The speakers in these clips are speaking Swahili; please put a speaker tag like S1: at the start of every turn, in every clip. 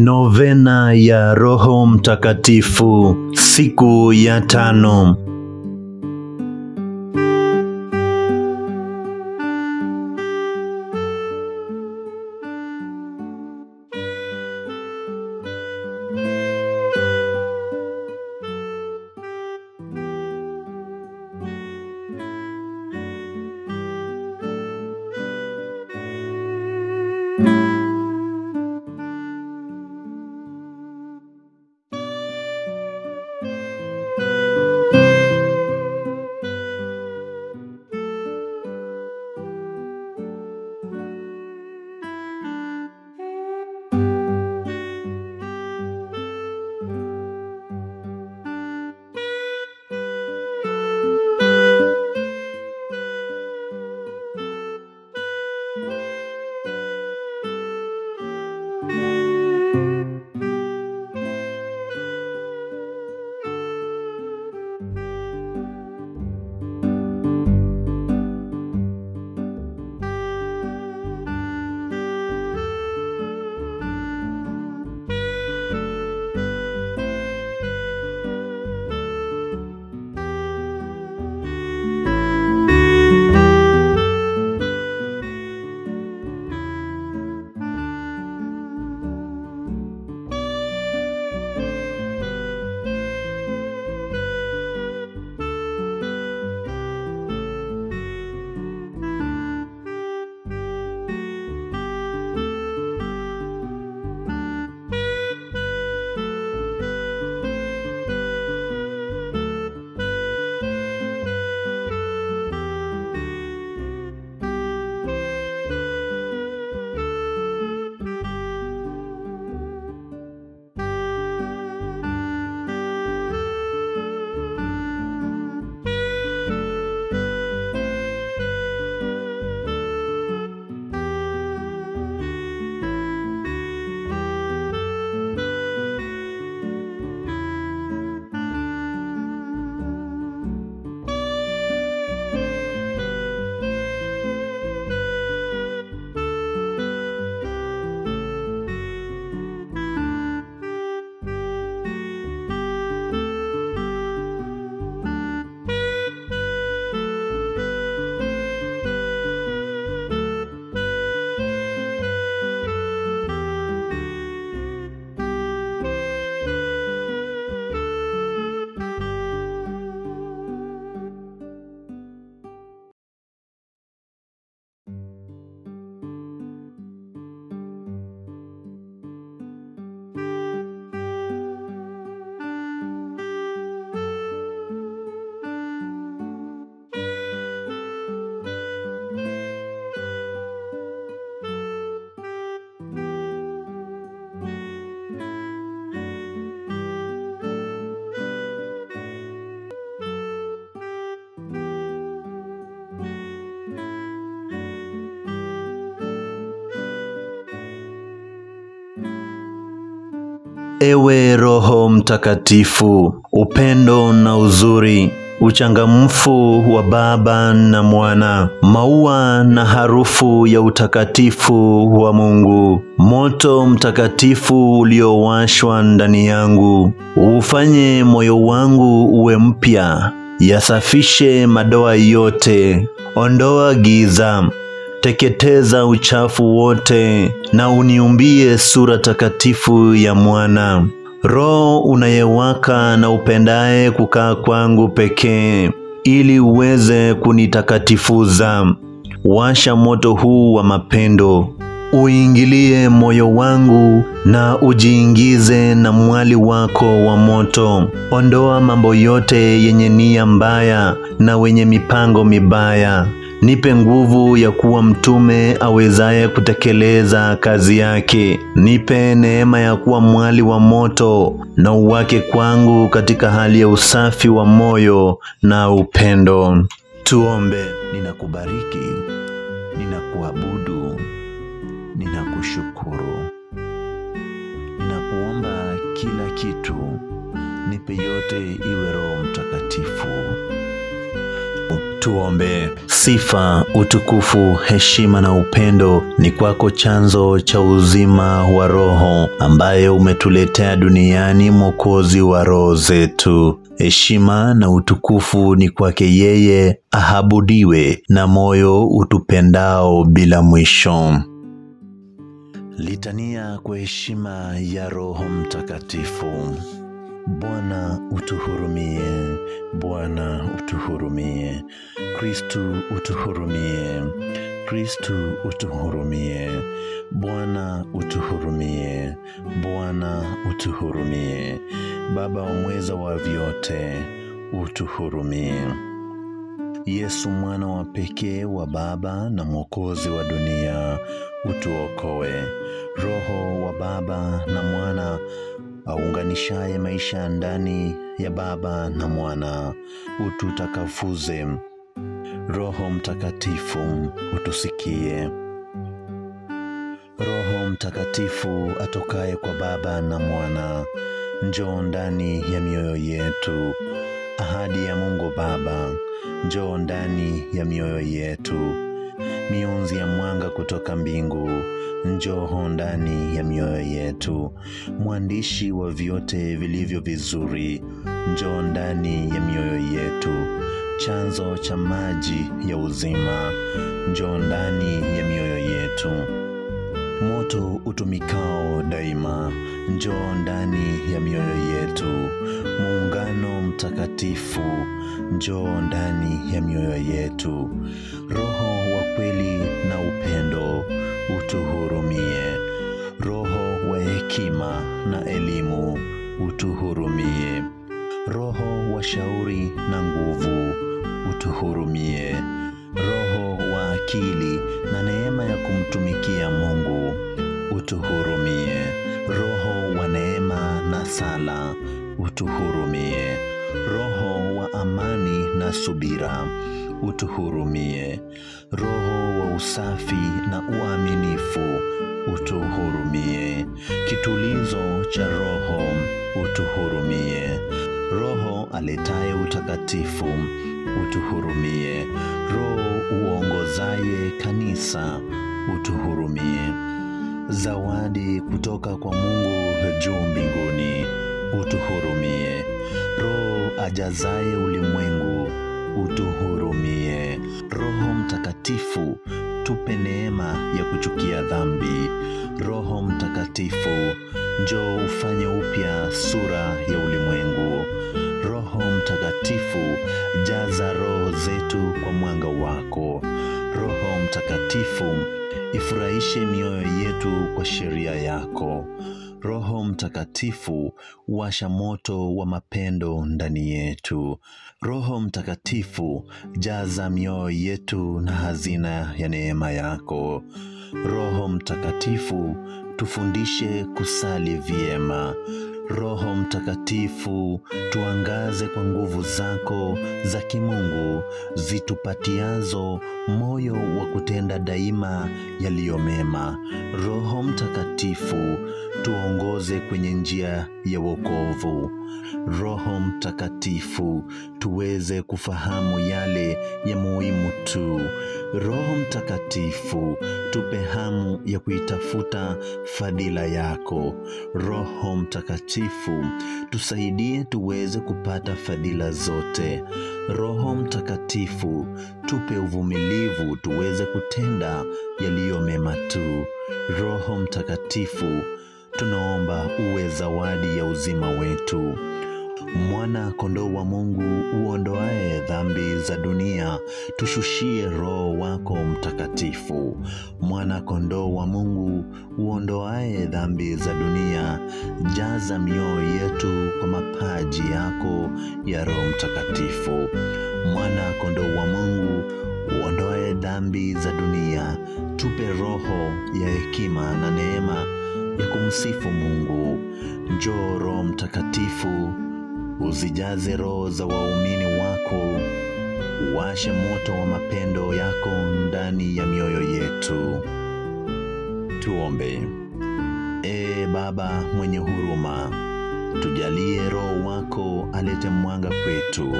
S1: Novena ya Roho Mtakatifu, siku ya 5. Ewe Roho Mtakatifu, upendo na uzuri, uchangamfu wa Baba na Mwana, maua na harufu ya utakatifu wa Mungu, moto mtakatifu uliowashwa ndani yangu, ufanye moyo wangu uwe mpya, yasafishe madoa yote, ondoa giza, teketeza uchafu wote, na uniumbie sura takatifu ya Mwana. Roho unayewaka na upendaye kukaa kwangu pekee, ili uweze kunitakatifuza. Washa moto huu wa mapendo, uingilie moyo wangu na ujiingize na mwali wako wa moto. Ondoa mambo yote yenye nia mbaya na wenye mipango mibaya. Nipe nguvu ya kuwa mtume awezaye kutekeleza kazi yake. Nipe neema ya kuwa mwali wa moto na uwake kwangu katika hali ya usafi wa moyo na upendo. Tuombe. Ninakubariki, ninakuabudu, ninakushukuru. Ninakuomba kila kitu, nipe yote iwe Roho Mtakatifu. Tuombe. Sifa, utukufu, heshima na upendo ni kwako, chanzo cha uzima wa roho, ambaye umetuletea duniani Mwokozi wa roho zetu. Heshima na utukufu ni kwake yeye ahabudiwe na moyo utupendao bila mwisho. Litania kwa heshima ya Roho Mtakatifu. Bwana utuhurumie, Bwana utuhurumie. Kristu utuhurumie, Kristu utuhurumie. Bwana utuhurumie, Bwana utuhurumie. Baba mweza wa vyote, utuhurumie. Yesu mwana wa pekee wa Baba na Mwokozi wa dunia, utuokoe. Roho wa Baba na Mwana aunganishaye maisha ndani ya Baba na Mwana, ututakafuze. Roho Mtakatifu utusikie. Roho Mtakatifu atokaye kwa Baba na Mwana, njoo ndani ya mioyo yetu. Ahadi ya Mungu Baba, njoo ndani ya mioyo yetu. Mionzi ya mwanga kutoka mbingu, njoo ndani ya mioyo yetu. Mwandishi wa vyote vilivyo vizuri, njoo ndani ya mioyo yetu. Chanzo cha maji ya uzima, njoo ndani ya mioyo yetu. Moto utumikao daima, njoo ndani ya mioyo yetu. Muungano mtakatifu, njoo ndani ya mioyo yetu. Roho wa kweli na upendo, utuhurumie. Roho wa hekima na elimu, utuhurumie. Roho wa shauri na nguvu, utuhurumie. Roho wa akili na neema ya kumtumikia Mungu, utuhurumie. Roho wa neema na sala, utuhurumie. Roho wa amani na subira, utuhurumie. Roho wa usafi na uaminifu, utuhurumie. Kitulizo cha roho, utuhurumie. Roho aletaye utakatifu, utuhurumie. Roho uongozaye kanisa, utuhurumie. Zawadi kutoka kwa Mungu juu mbinguni, utuhurumie. Roho ajazaye ulimwengu, utuhurumie. Roho Mtakatifu, tupe neema ya kuchukia dhambi. Roho Mtakatifu, njoo ufanye upya sura ya ulimwengu. Roho Mtakatifu, jaza roho zetu kwa mwanga wako. Roho Mtakatifu, ifurahishe mioyo yetu kwa sheria yako. Roho Mtakatifu, washa moto wa mapendo ndani yetu. Roho Mtakatifu, jaza mioyo yetu na hazina ya neema yako. Roho Mtakatifu, tufundishe kusali vyema. Roho Mtakatifu, tuangaze kwa nguvu zako za kimungu, zitupatiazo moyo wa kutenda daima yaliyo mema. Roho Mtakatifu, tuongoze kwenye njia ya wokovu. Roho Mtakatifu, tuweze kufahamu yale ya muhimu tu. Roho Mtakatifu, tupe hamu ya kuitafuta fadhila yako. Roho Mtakatifu, tusaidie tuweze kupata fadhila zote. Roho Mtakatifu, tupe uvumilivu tuweze kutenda yaliyo mema tu. Roho Mtakatifu, tunaomba uwe zawadi ya uzima wetu. Mwana kondoo wa Mungu uondoaye dhambi za dunia, tushushie Roho wako Mtakatifu. Mwana kondoo wa Mungu uondoaye dhambi za dunia, jaza mioyo yetu kwa mapaji yako ya Roho Mtakatifu. Mwana kondoo wa Mungu uondoaye dhambi za dunia, tupe roho ya hekima na neema ya kumsifu Mungu. Njoo Roho Mtakatifu, uzijaze roho za waumini wako, uwashe moto wa mapendo yako ndani ya mioyo yetu. Tuombe. Baba mwenye huruma, tujalie Roho wako alete mwanga kwetu.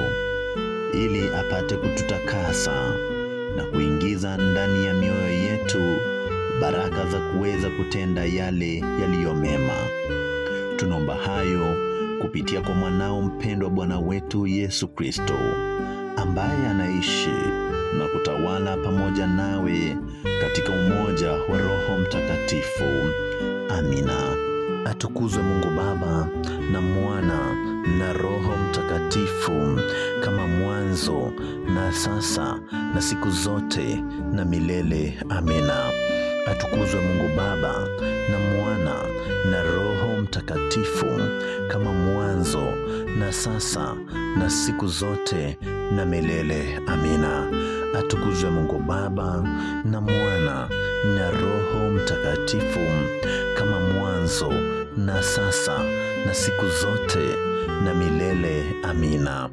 S1: ili apate kututakasa na kuingiza ndani ya mioyo yetu baraka za kuweza kutenda yale yaliyo mema. Tunaomba hayo kupitia kwa mwanao mpendwa Bwana wetu Yesu Kristo, ambaye anaishi na kutawala pamoja nawe katika umoja wa Roho Mtakatifu. Amina. Atukuzwe Mungu Baba na Mwana na Roho Mtakatifu, kama mwanzo na sasa na siku zote na milele. Amina. Atukuzwe Mungu Baba na Mwana na Roho Mtakatifu, kama mwanzo na sasa na siku zote na milele. Amina. Atukuzwe Mungu Baba na Mwana na Roho Mtakatifu, kama mwanzo na sasa na siku zote na milele. Amina.